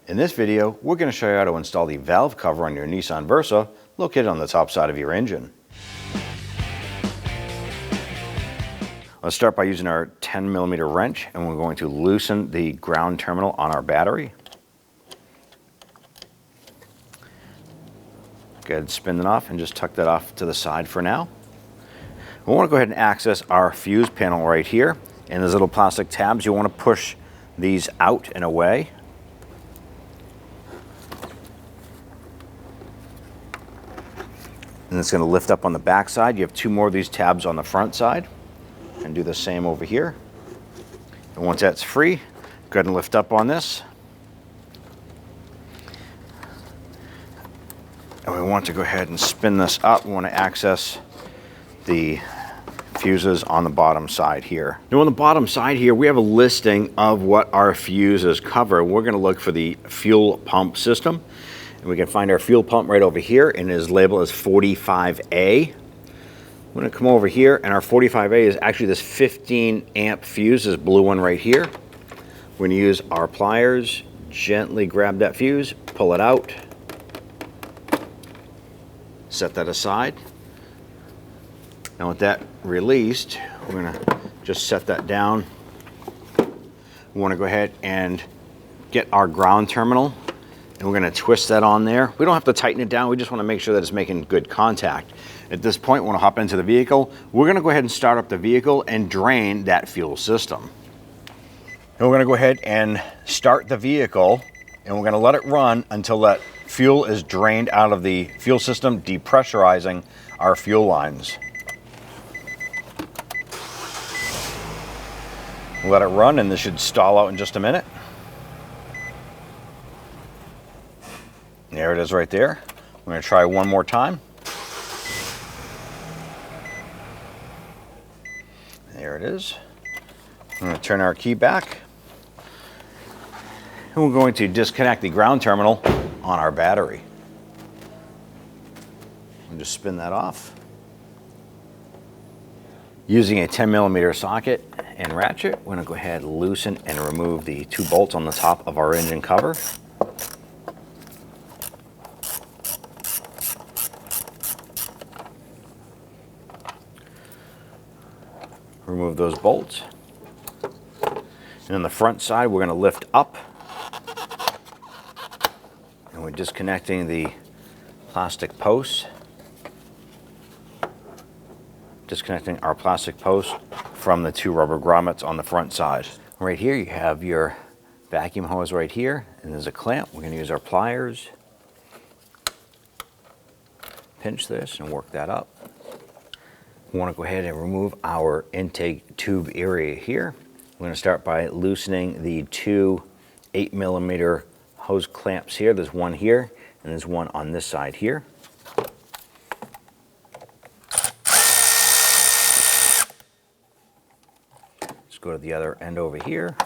In this video, we're going to show you how to install the valve cover on your Nissan Versa located on the top side of your engine. Let's start by using our 10mm wrench, and we're going to loosen the ground terminal on our battery. Go ahead and spin it off and just tuck that off to the side for now. We want to go ahead and access our fuse panel right here, and those little plastic tabs, you want to push these out and away. And it's going to lift up on the back side. You have two more of these tabs on the front side. And do the same over here. And once that's free, go ahead and lift up on this. And we want to go ahead and spin this up. We want to access the fuses on the bottom side here. Now on the bottom side here, we have a listing of what our fuses cover. We're going to look for the fuel pump system. And we can find our fuel pump right over here, and it is labeled as 45A. We're going to come over here, and our 45A is actually this 15 amp fuse, this blue one right here. We're going to use our pliers, gently grab that fuse, pull it out, set that aside. Now with that released, we're going to just set that down. We want to go ahead and get our ground terminal, and we're going to twist that on there. We don't have to tighten it down, we just want to make sure that it's making good contact. At this point, we want to hop into the vehicle. We're going to go ahead and start up the vehicle and drain that fuel system. And we're going to go ahead and start the vehicle, and we're going to let it run until that fuel is drained out of the fuel system, depressurizing our fuel lines. Let it run, and this should stall out in just a minute. There it is right there. We're going to try one more time. There it is. I'm going to turn our key back. And we're going to disconnect the ground terminal on our battery. And just spin that off. Using a 10mm socket and ratchet, we're going to go ahead and loosen and remove the two bolts on the top of our engine cover. Remove those bolts. And on the front side, we're going to lift up. And we're disconnecting the plastic posts. Disconnecting our plastic posts from the two rubber grommets on the front side. Right here, you have your vacuum hose right here, and there's a clamp. We're going to use our pliers. Pinch this and work that up. We want to go ahead and remove our intake tube area here. We're going to start by loosening the two 8mm hose clamps here. There's one here, and there's one on this side here. Let's go to the other end over here.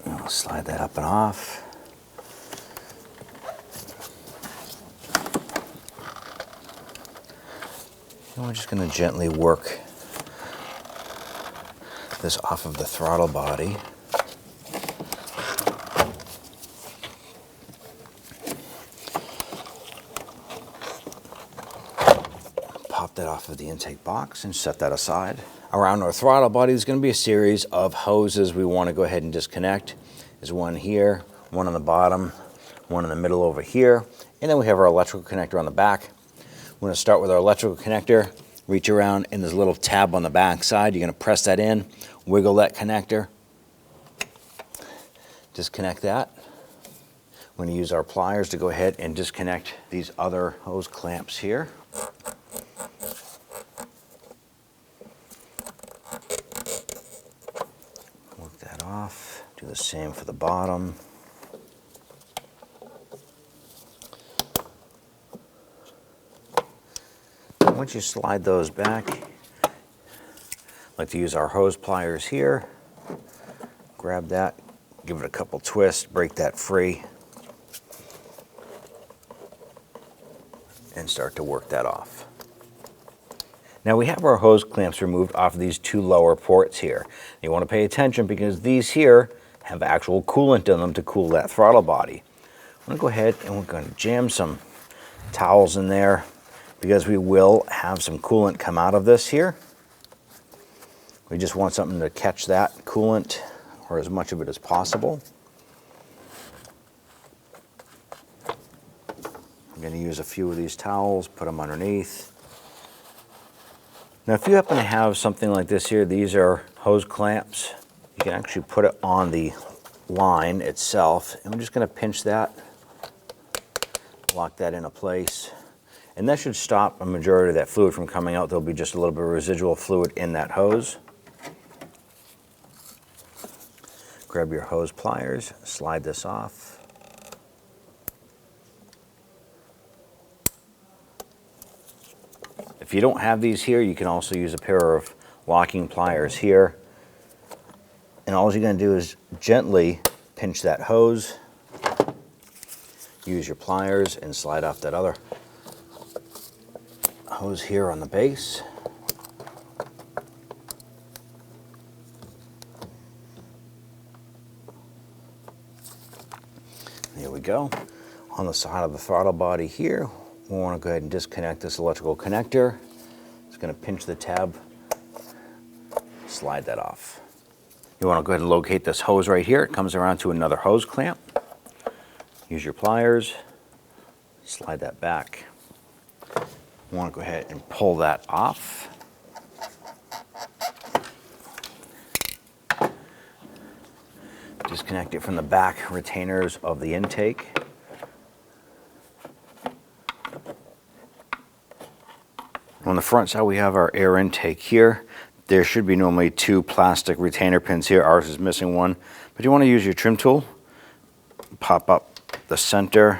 I'll slide that up and off. And we're just going to gently work this off of the throttle body. Pop that off of the intake box and set that aside. Around our throttle body, there's going to be a series of hoses we want to go ahead and disconnect. There's one here, one on the bottom, one in the middle over here, and then we have our electrical connector on the back. We're going to start with our electrical connector, reach around, and there's a little tab on the back side. You're going to press that in, wiggle that connector, disconnect that. We're going to use our pliers to go ahead and disconnect these other hose clamps here. Work that off. Do the same for the bottom. Once you slide those back, I like to use our hose pliers here. Grab that, give it a couple twists, break that free, and start to work that off. Now we have our hose clamps removed off of these two lower ports here. You want to pay attention because these here have actual coolant in them to cool that throttle body. I'm going to go ahead and we're going to jam some towels in there because we will have some coolant come out of this here. We just want something to catch that coolant, or as much of it as possible. I'm going to use a few of these towels, put them underneath. Now if you happen to have something like this here, these are hose clamps. You can actually put it on the line itself, and we're just going to pinch that, lock that into place, and that should stop a majority of that fluid from coming out. There'll be just a little bit of residual fluid in that hose. Grab your hose pliers, slide this off. If you don't have these here, you can also use a pair of locking pliers here. And all you're going to do is gently pinch that hose, use your pliers, and slide off that other hose here on the base. There we go. On the side of the throttle body here, we want to go ahead and disconnect this electrical connector. It's going to pinch the tab, slide that off. You want to go ahead and locate this hose right here. It comes around to another hose clamp. Use your pliers, slide that back. You want to go ahead and pull that off. Disconnect it from the back retainers of the intake. On the front side, we have our air intake here. There should be normally two plastic retainer pins here. Ours is missing one, but you want to use your trim tool. Pop up the center.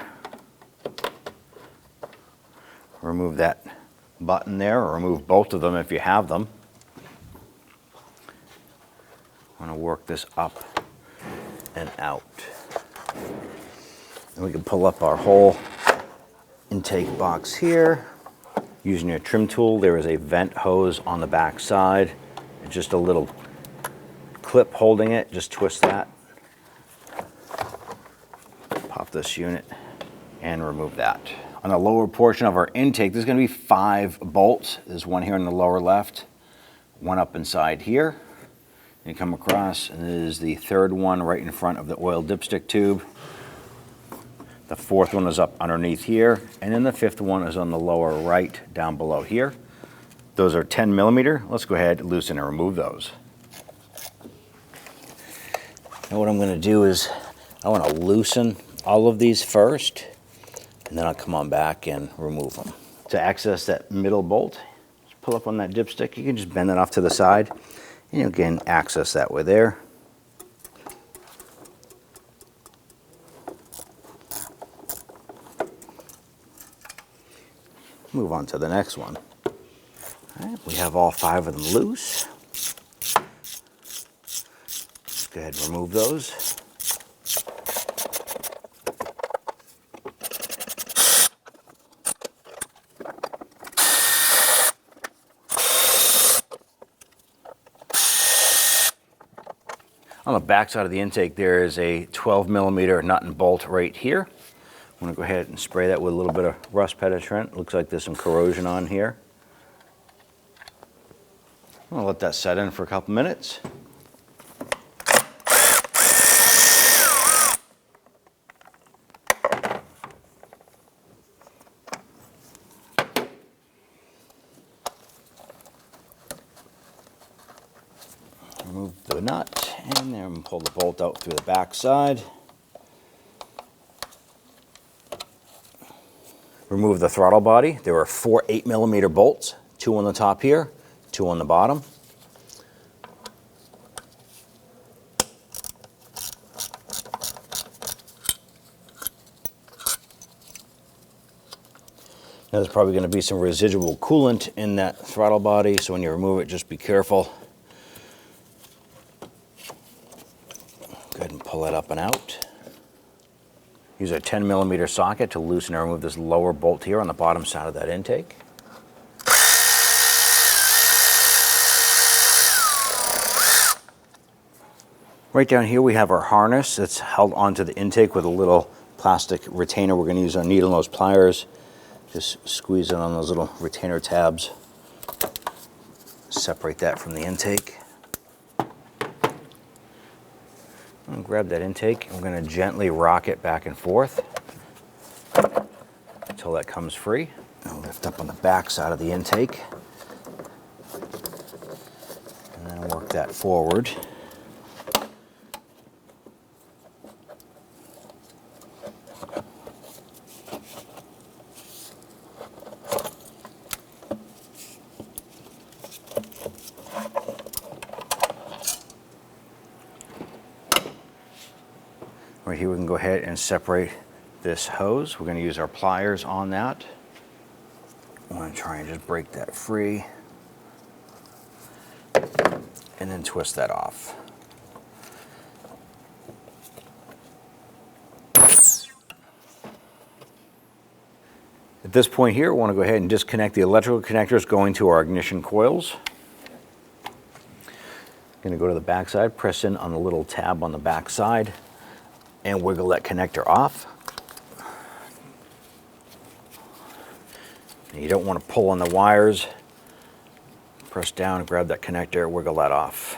Remove that button there, or remove both of them if you have them. I want to work this up and out. And we can pull up our whole intake box here. Using your trim tool, there is a vent hose on the back side. It's just a little clip holding it. Just twist that. Pop this unit and remove that. On the lower portion of our intake, there's going to be 5 bolts. There's one here in the lower left, one up inside here. You come across, and this is the 3rd one right in front of the oil dipstick tube. The 4th one is up underneath here, and then the 5th one is on the lower right down below here. Those are 10 millimeter. Let's go ahead, loosen and remove those. Now what I'm going to do is I want to loosen all of these first, and then I'll come on back and remove them. To access that middle bolt, just pull up on that dipstick. You can just bend it off to the side, and you can access that way there. Move on to the next one. All right, we have all 5 of them loose. Let's go ahead and remove those. On the back side of the intake, there is a 12 millimeter nut and bolt right here. I'm going to go ahead and spray that with a little bit of rust penetrant. Looks like there's some corrosion on here. I'm going to let that set in for a couple minutes. Remove the nut, and then pull the bolt out through the back side. Remove the throttle body. There are 4 8 millimeter bolts, 2 on the top here, 2 on the bottom. Now there's probably going to be some residual coolant in that throttle body, so when you remove it, just be careful. Go ahead and pull it up and out. Use a 10 millimeter socket to loosen and remove this lower bolt here on the bottom side of that intake. Right down here we have our harness that's held onto the intake with a little plastic retainer. We're going to use our needle nose pliers. Just squeeze it on those little retainer tabs. Separate that from the intake. And grab that intake, and we're going to gently rock it back and forth until that comes free. And lift up on the back side of the intake. And then work that forward. Right here we can go ahead and separate this hose. We're going to use our pliers on that. I want to try and just break that free and then twist that off. At this point here, we want to go ahead and disconnect the electrical connectors going to our ignition coils. Going to go to the back side, press in on the little tab on the back side, and wiggle that connector off. You don't want to pull on the wires. Press down and grab that connector, wiggle that off.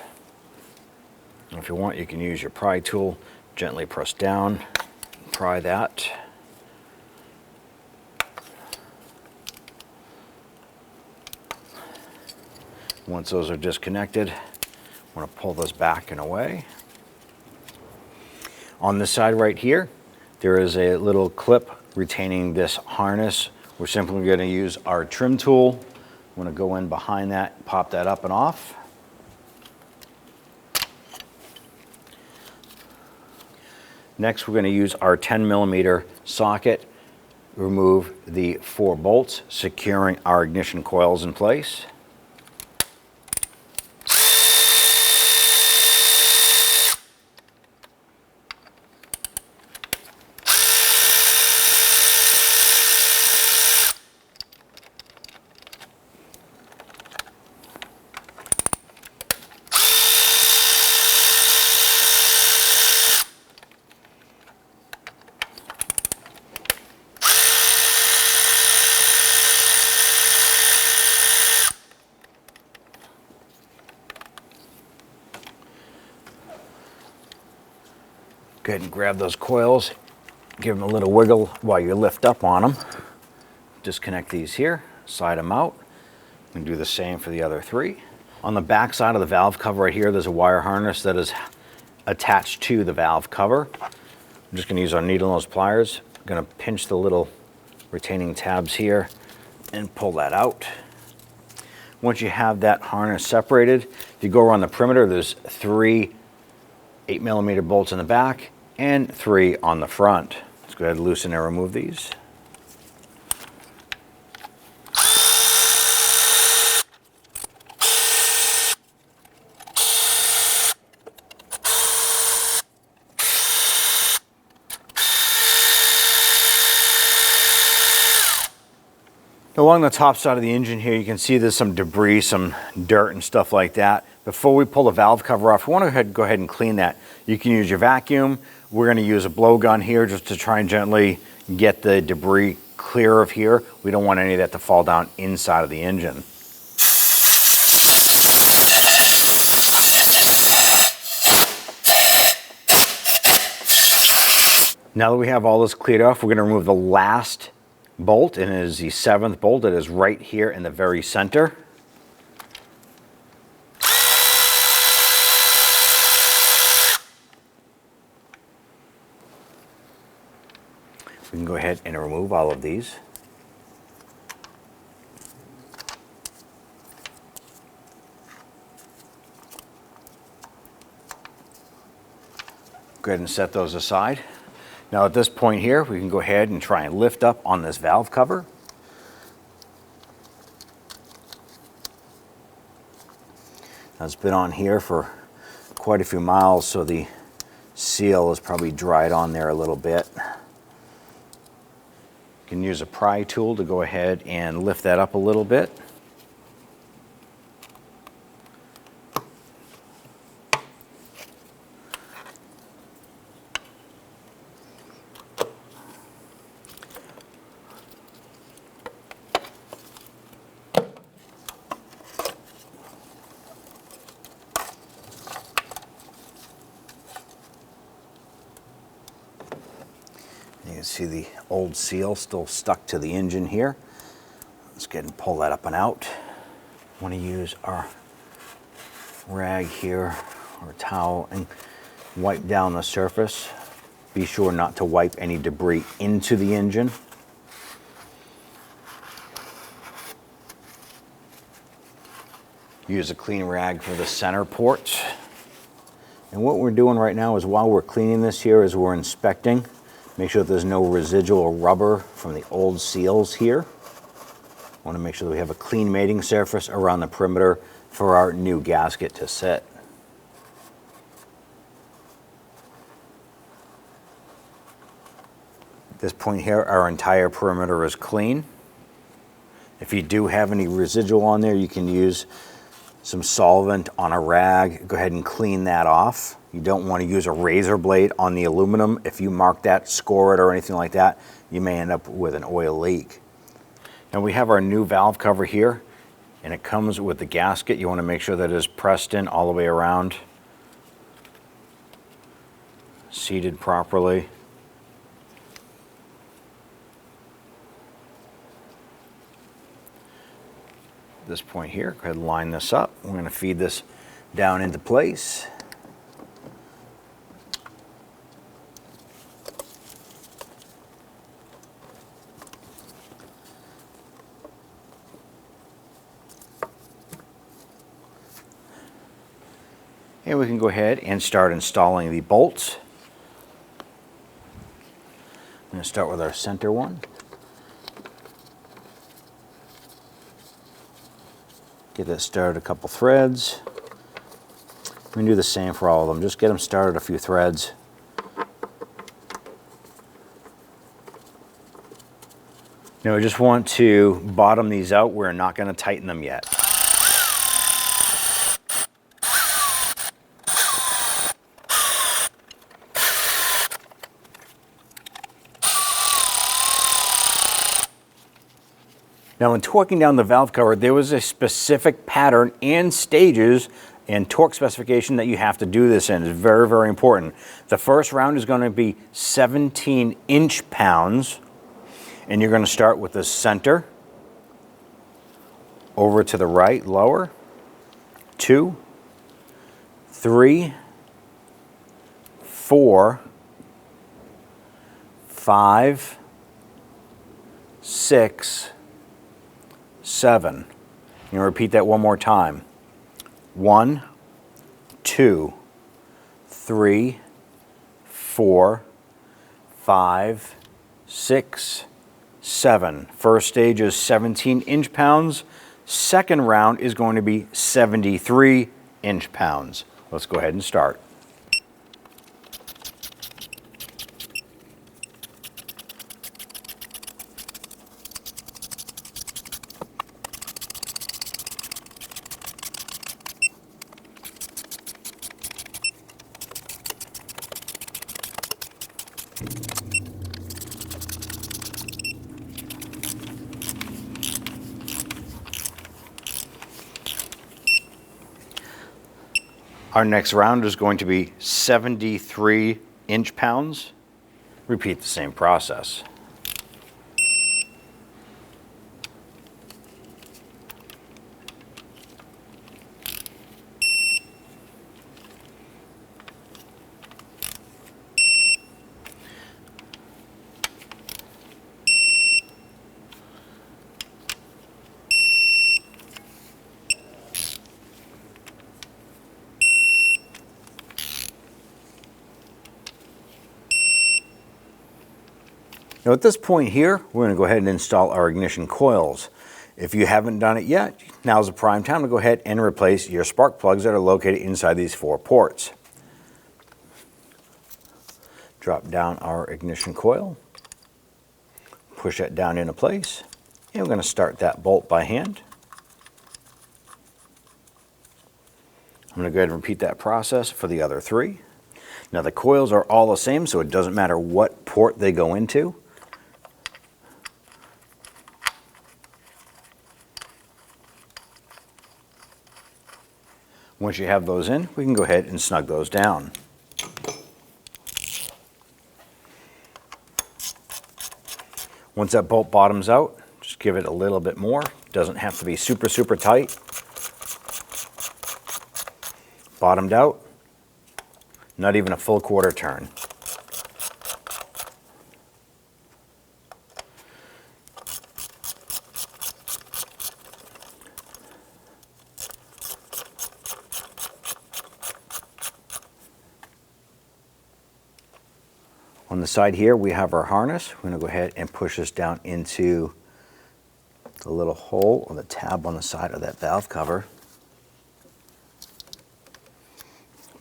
And if you want, you can use your pry tool, gently press down, pry that. Once those are disconnected, I want to pull those back and away. On this side right here, there is a little clip retaining this harness. We're simply going to use our trim tool. I'm going to go in behind that, pop that up and off. Next, we're going to use our 10mm socket, remove the 4 bolts, securing our ignition coils in place. Go ahead and grab those coils, give them a little wiggle while you lift up on them. Disconnect these here, slide them out, and do the same for the other 3. On the back side of the valve cover right here, there's a wire harness that is attached to the valve cover. I'm just going to use our needle nose pliers. I'm going to pinch the little retaining tabs here and pull that out. Once you have that harness separated, if you go around the perimeter, there's 3 8mm bolts in the back and 3 on the front. Let's go ahead and loosen and remove these. Along the top side of the engine here, you can see there's some debris, some dirt and stuff like that. Before we pull the valve cover off, we want to go ahead and clean that. You can use your vacuum. We're going to use a blowgun here just to try and gently get the debris clear of here. We don't want any of that to fall down inside of the engine. Now that we have all this cleared off, we're going to remove the last bolt, and it is the 7th bolt. It is right here in the very center. We can go ahead and remove all of these. Go ahead and set those aside. Now at this point here, we can go ahead and try and lift up on this valve cover. Now it's been on here for quite a few miles, so the seal is probably dried on there a little bit. You can use a pry tool to go ahead and lift that up a little bit. can see the old seal still stuck to the engine here. Let's go ahead and pull that up and out. Want to use our rag here or towel and wipe down the surface. Be sure not to wipe any debris into the engine. Use a clean rag for the center port. And what we're doing right now is while we're cleaning this here is we're inspecting. Make sure that there's no residual rubber from the old seals here. Want to make sure that we have a clean mating surface around the perimeter for our new gasket to sit. At this point here, our entire perimeter is clean. If you do have any residual on there, you can use some solvent on a rag. Go ahead and clean that off. You don't want to use a razor blade on the aluminum. If you mark that, score it, or anything like that, you may end up with an oil leak. Now we have our new valve cover here, and it comes with the gasket. You want to make sure that it is pressed in all the way around, seated properly. At this point here, go ahead and line this up. We're going to feed this down into place. And we can go ahead and start installing the bolts. I'm going to start with our center one. Get that started a couple threads. We can do the same for all of them. Just get them started a few threads. Now we just want to bottom these out. We're not going to tighten them yet. Now in torquing down the valve cover, there was a specific pattern and stages and torque specification that you have to do this in. It's very, very important. The first round is going to be 17 inch-pounds, and you're going to start with the center, over to the right, lower, 2, 3, 4, 5, 6, 7. I'm going to repeat that one more time. 1, 2, 3, 4, 5, 6, 7. First stage is 17 inch-pounds. Second round is going to be 73 inch-pounds. Let's go ahead and start. Our next round is going to be 73 inch-pounds. Repeat the same process. Now at this point here, we're going to go ahead and install our ignition coils. If you haven't done it yet, now's the prime time to go ahead and replace your spark plugs that are located inside these 4 ports. Drop down our ignition coil, push that down into place, and we're going to start that bolt by hand. I'm going to go ahead and repeat that process for the other 3. Now the coils are all the same, so it doesn't matter what port they go into. Once you have those in, we can go ahead and snug those down. Once that bolt bottoms out, just give it a little bit more. Doesn't have to be super, super tight. Bottomed out, not even a full quarter turn. On the side here, we have our harness. We're going to go ahead and push this down into the little hole or the tab on the side of that valve cover.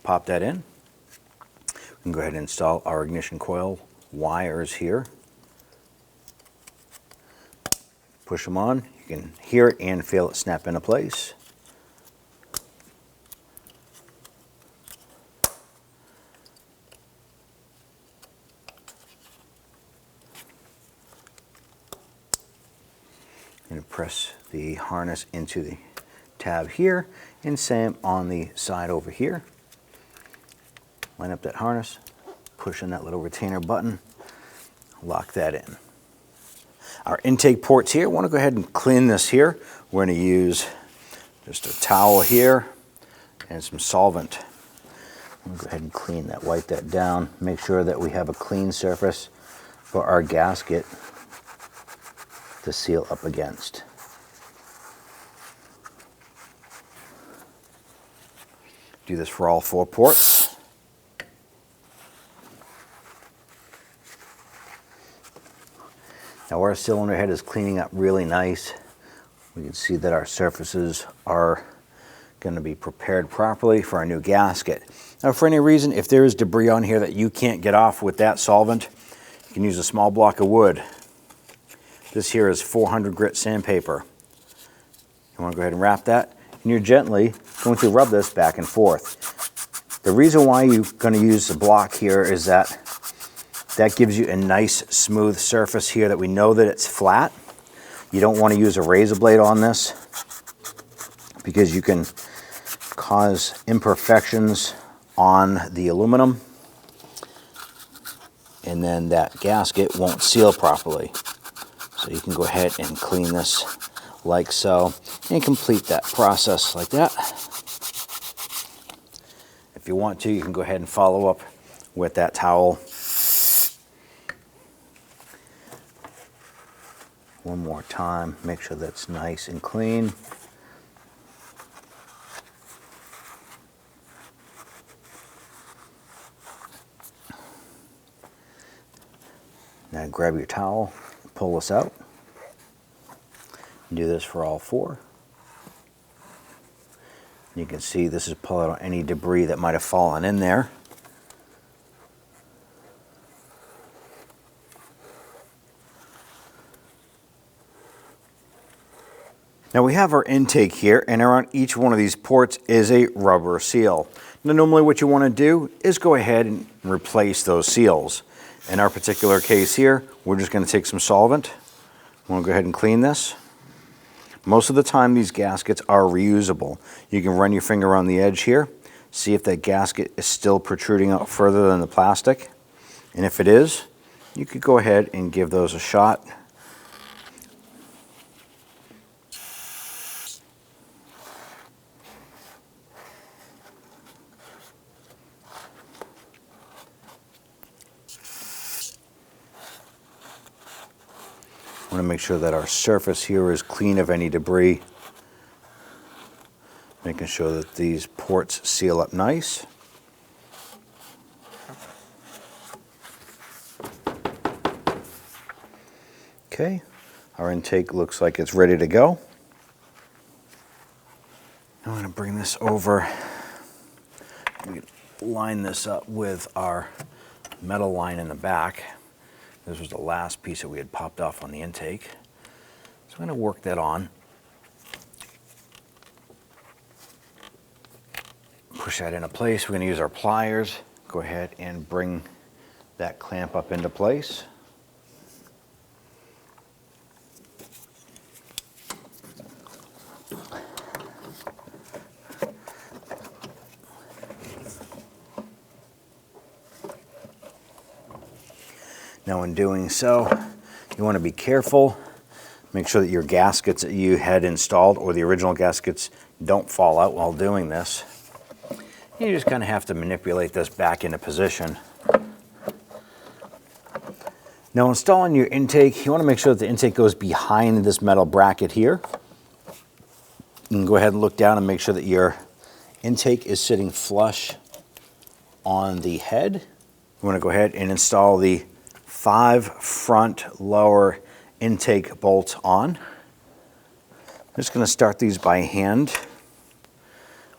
Pop that in. We can go ahead and install our ignition coil wires here. Push them on. You can hear it and feel it snap into place. And press the harness into the tab here, and same on the side over here. Line up that harness, push in that little retainer button, lock that in. Our intake ports here, I want to go ahead and clean this here. We're going to use just a towel here and some solvent. I'm going to go ahead and clean that, wipe that down, make sure that we have a clean surface for our gasket to seal up against. Do this for all 4 ports. Now our cylinder head is cleaning up really nice. We can see that our surfaces are going to be prepared properly for our new gasket. Now for any reason, if there is debris on here that you can't get off with that solvent, you can use a small block of wood. This here is 400 grit sandpaper. You want to go ahead and wrap that, and you're gently going to rub this back and forth. The reason why you're going to use the block here is that gives you a nice smooth surface here that we know that it's flat. You don't want to use a razor blade on this because you can cause imperfections on the aluminum, and then that gasket won't seal properly. So you can go ahead and clean this like so and complete that process like that. If you want to, you can go ahead and follow up with that towel. One more time, make sure that's nice and clean. Now grab your towel, pull this out. Do this for all 4. You can see this is pulling out any debris that might have fallen in there. Now we have our intake here, and around each one of these ports is a rubber seal. Now normally what you want to do is go ahead and replace those seals. In our particular case here, we're just going to take some solvent. I'm going to go ahead and clean this. Most of the time these gaskets are reusable. You can run your finger around the edge here, see if that gasket is still protruding out further than the plastic. And if it is, you could go ahead and give those a shot. I want to make sure that our surface here is clean of any debris. Making sure that these ports seal up nice. Okay, our intake looks like it's ready to go. I'm going to bring this over. We line this up with our metal line in the back. This was the last piece that we had popped off on the intake. So I'm going to work that on. Push that into place. We're going to use our pliers. Go ahead and bring that clamp up into place. Now in doing so, You want to be careful. Make sure that your gaskets that you had installed or the original gaskets don't fall out while doing this. You just kind of have to manipulate this back into position. Now, installing your intake, you want to make sure that the intake goes behind this metal bracket here. You can go ahead and look down and make sure that your intake is sitting flush on the head. You want to go ahead and install the 5 front lower intake bolts on. I'm just going to start these by hand.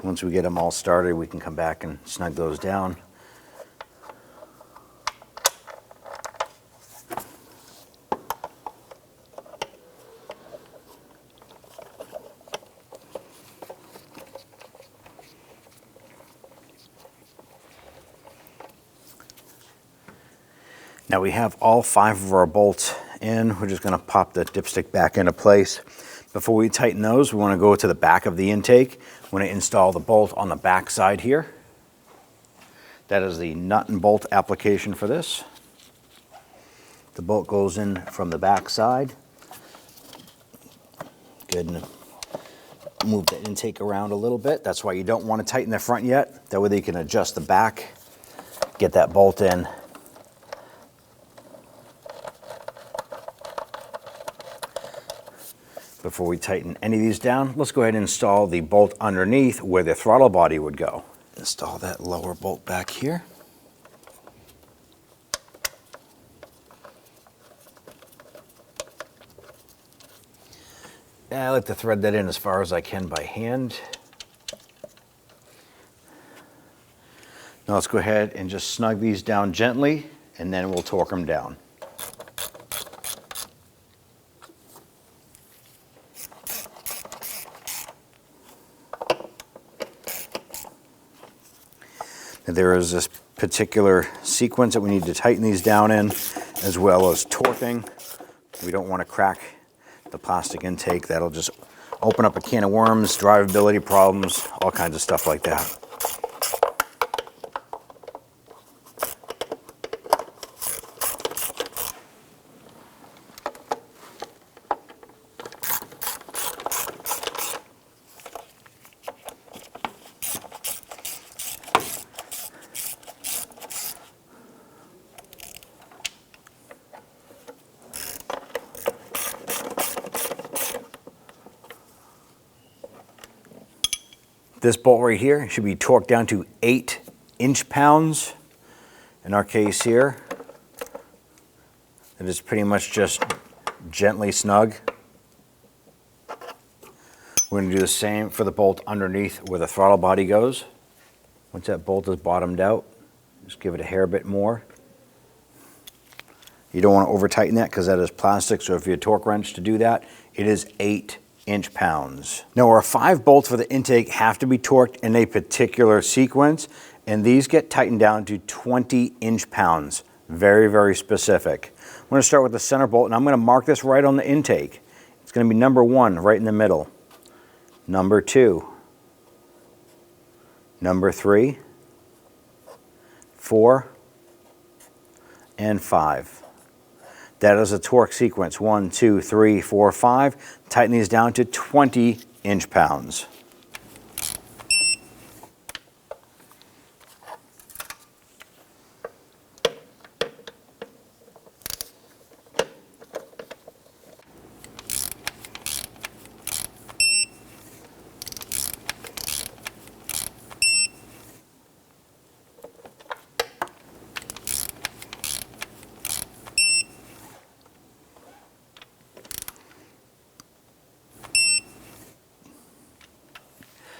Once we get them all started, we can come back and snug those down. Now we have all 5 of our bolts in. We're just going to pop the dipstick back into place. Before we tighten those, we want to go to the back of the intake. We want to install the bolt on the back side here. That is the nut and bolt application for this. The bolt goes in from the back side. Good. And move the intake around a little bit. That's why you don't want to tighten the front yet. That way you can adjust the back, get that bolt in. Before we tighten any of these down, let's go ahead and install the bolt underneath where the throttle body would go. Install that lower bolt back here. I like to thread that in as far as I can by hand. Now let's go ahead and just snug these down gently, and then we'll torque them down. There is this particular sequence that we need to tighten these down in, as well as torquing. We don't want to crack the plastic intake. That'll just open up a can of worms, drivability problems, all kinds of stuff like that. This bolt right here should be torqued down to 8 inch-pounds. In our case here, it is pretty much just gently snug. We're going to do the same for the bolt underneath where the throttle body goes. Once that bolt is bottomed out, just give it a hair bit more. You don't want to over tighten that because that is plastic, so if you torque wrench to do that, it is 8 inch-pounds. Now our 5 bolts for the intake have to be torqued in a particular sequence, and these get tightened down to 20 inch-pounds. Very, very specific. I'm going to start with the center bolt, and I'm going to mark this right on the intake. It's going to be number 1 right in the middle, number 2, number 3, 4, and 5. That is a torque sequence, 1, 2, 3, 4, 5. Tighten these down to 20 inch-pounds.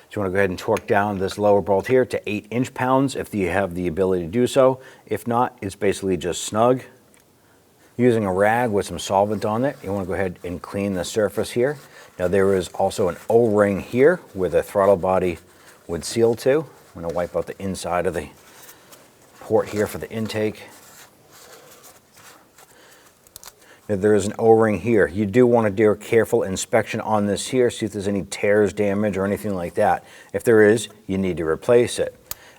So you want to go ahead and torque down this lower bolt here to 8 inch-pounds if you have the ability to do so. If not, it's basically just snug. Using a rag with some solvent on it, you want to go ahead and clean the surface here. Now there is also an O-ring here where the throttle body would seal to. I'm going to wipe out the inside of the port here for the intake. There is an O-ring here. You do want to do a careful inspection on this here, see if there's any tears, damage, or anything like that. If there is, you need to replace it.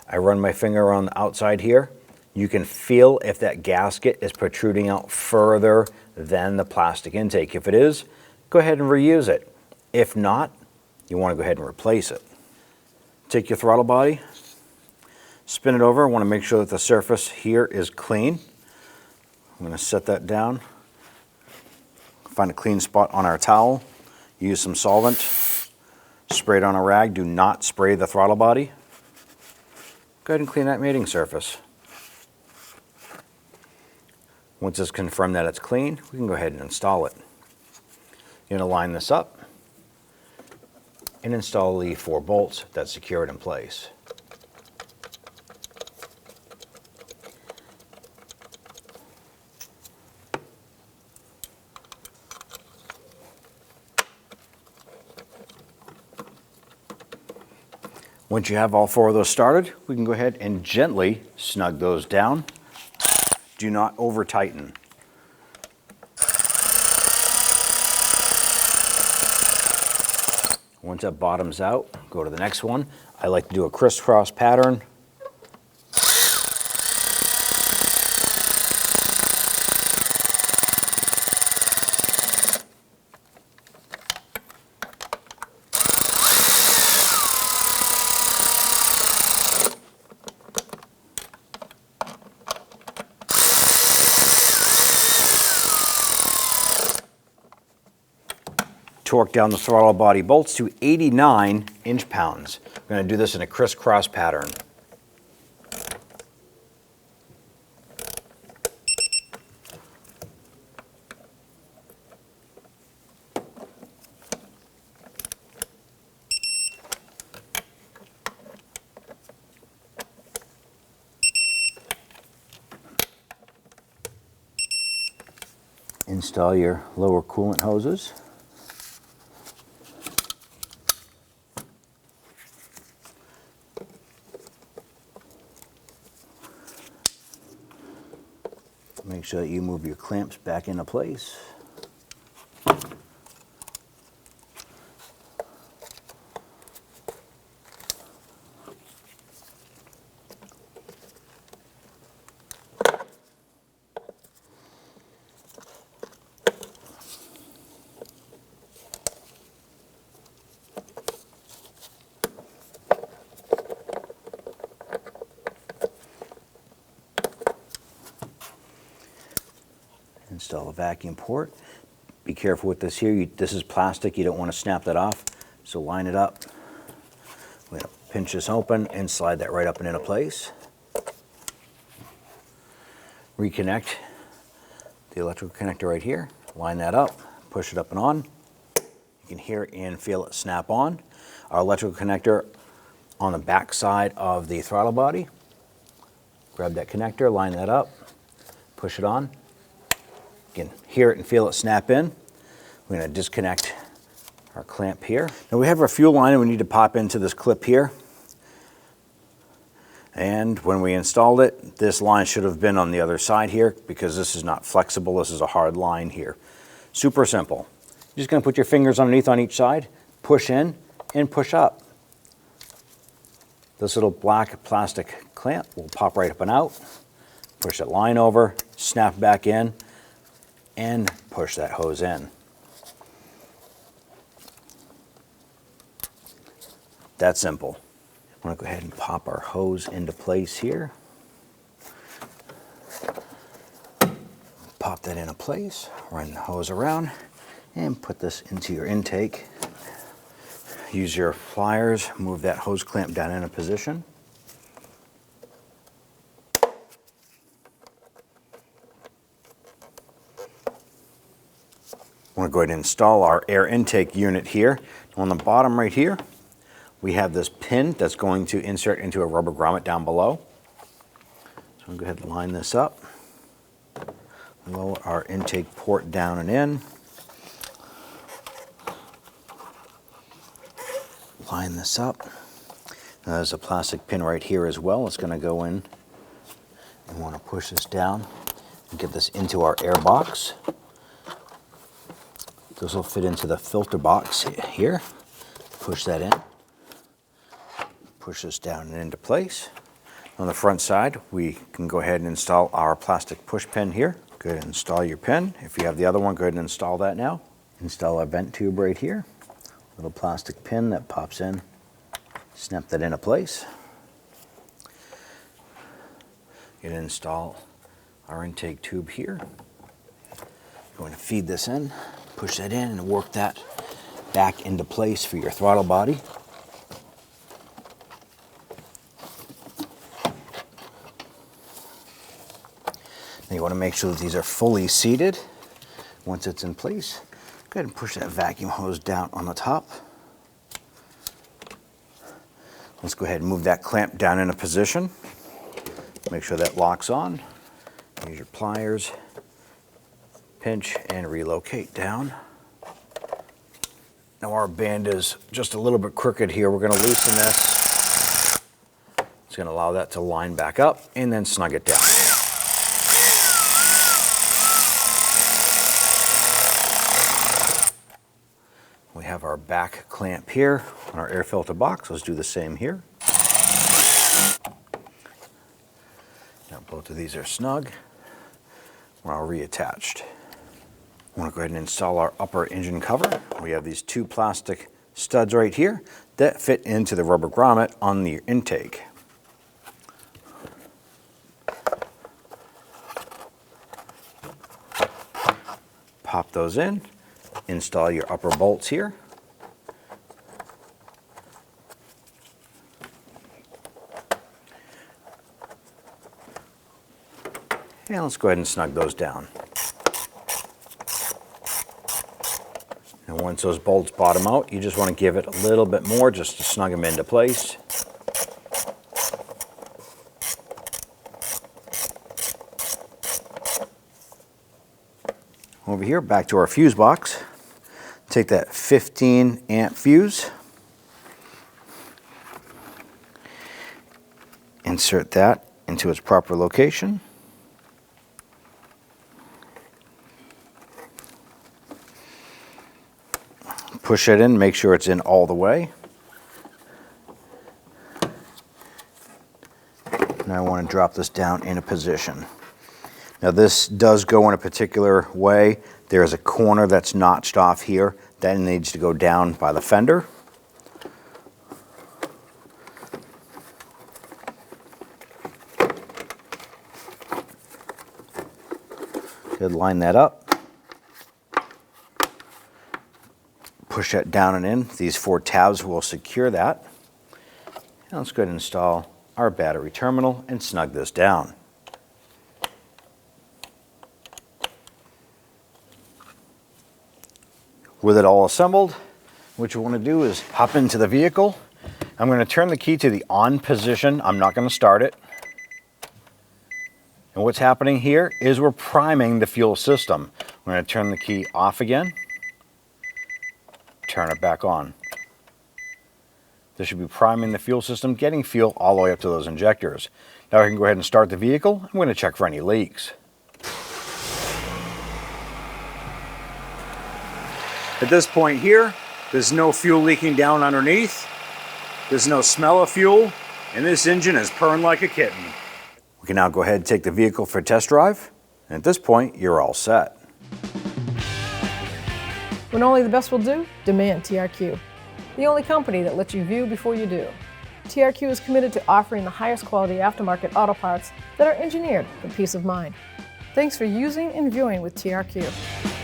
I run my finger on the outside here. You can feel if that gasket is protruding out further than the plastic intake. If it is, go ahead and reuse it. If not, you want to go ahead and replace it. Take your throttle body, spin it over. I want to make sure that the surface here is clean. I'm going to set that down. Find a clean spot on our towel. Use some solvent. Spray it on a rag. Do not spray the throttle body. Go ahead and clean that mating surface. Once it's confirmed that it's clean, we can go ahead and install it. You're going to line this up and install the 4 bolts that secure it in place. Once you have all 4 of those started, we can go ahead and gently snug those down. Do not over tighten. Once that bottoms out, go to the next one. I like to do a crisscross pattern. Torque down the throttle body bolts to 89 inch-pounds. We're going to do this in a crisscross pattern. Install your lower coolant hoses. Make sure that you move your clamps back into place. Install a vacuum port. Be careful with this here. This is plastic. You don't want to snap that off. So line it up. We're going to pinch this open and slide that right up and into place. Reconnect the electrical connector right here. Line that up. Push it up and on. You can hear and feel it snap on. Our electrical connector on the back side of the throttle body. Grab that connector, line that up, push it on. You can hear it and feel it snap in. We're going to disconnect our clamp here. Now we have our fuel line and we need to pop into this clip here. And when we installed it, this line should have been on the other side here because this is not flexible. This is a hard line here. Super simple. You're just going to put your fingers underneath on each side, push in and push up. This little black plastic clamp will pop right up and out. Push that line over, snap back in, and push that hose in. That simple. I'm going to go ahead and pop our hose into place here. Pop that into place, run the hose around, and put this into your intake. Use your pliers, move that hose clamp down into position. I'm going to go ahead and install our air intake unit here. On the bottom right here, we have this pin that's going to insert into a rubber grommet down below. So I'll go ahead and line this up. Lower our intake port down and in. Line this up. Now there's a plastic pin right here as well. It's going to go in. You want to push this down and get this into our air box. This will fit into the filter box here. Push that in. Push this down and into place. On the front side, we can go ahead and install our plastic push pin here. Go ahead and install your pin. If you have the other one, go ahead and install that now. Install our vent tube right here. Little plastic pin that pops in. Snap that into place. Going to install our intake tube here. Going to feed this in, push that in, and work that back into place for your throttle body. Now you want to make sure that these are fully seated. Once it's in place, go ahead and push that vacuum hose down on the top. Let's go ahead and move that clamp down into position. Make sure that locks on. Use your pliers, pinch and relocate down. Now our band is just a little bit crooked here. We're going to loosen this. It's going to allow that to line back up and then snug it down. We have our back clamp here on our air filter box. Let's do the same here. Now both of these are snug. We're all reattached. I want to go ahead and install our upper engine cover. We have these two plastic studs right here that fit into the rubber grommet on the intake. Pop those in. Install your upper bolts here. And let's go ahead and snug those down. And once those bolts bottom out, you just want to give it a little bit more just to snug them into place. Over here, back to our fuse box. Take that 15 amp fuse. Insert that into its proper location. Push it in, make sure it's in all the way. Now I want to drop this down in a position. Now this does go in a particular way. There's a corner that's notched off here that needs to go down by the fender. Good, line that up. Push that down and in. These 4 tabs will secure that. Now let's go ahead and install our battery terminal and snug this down. With it all assembled, what you want to do is hop into the vehicle. I'm going to turn the key to the on position. I'm not going to start it. And what's happening here is we're priming the fuel system. I'm going to turn the key off again. Turn it back on. This should be priming the fuel system, getting fuel all the way up to those injectors. Now I can go ahead and start the vehicle. I'm going to check for any leaks. At this point here, there's no fuel leaking down underneath. There's no smell of fuel, and this engine is purring like a kitten. We can now go ahead and take the vehicle for a test drive. And at this point, you're all set. When only the best will do, demand TRQ. The only company that lets you view before you do. TRQ is committed to offering the highest quality aftermarket auto parts that are engineered for peace of mind. Thanks for using and viewing with TRQ.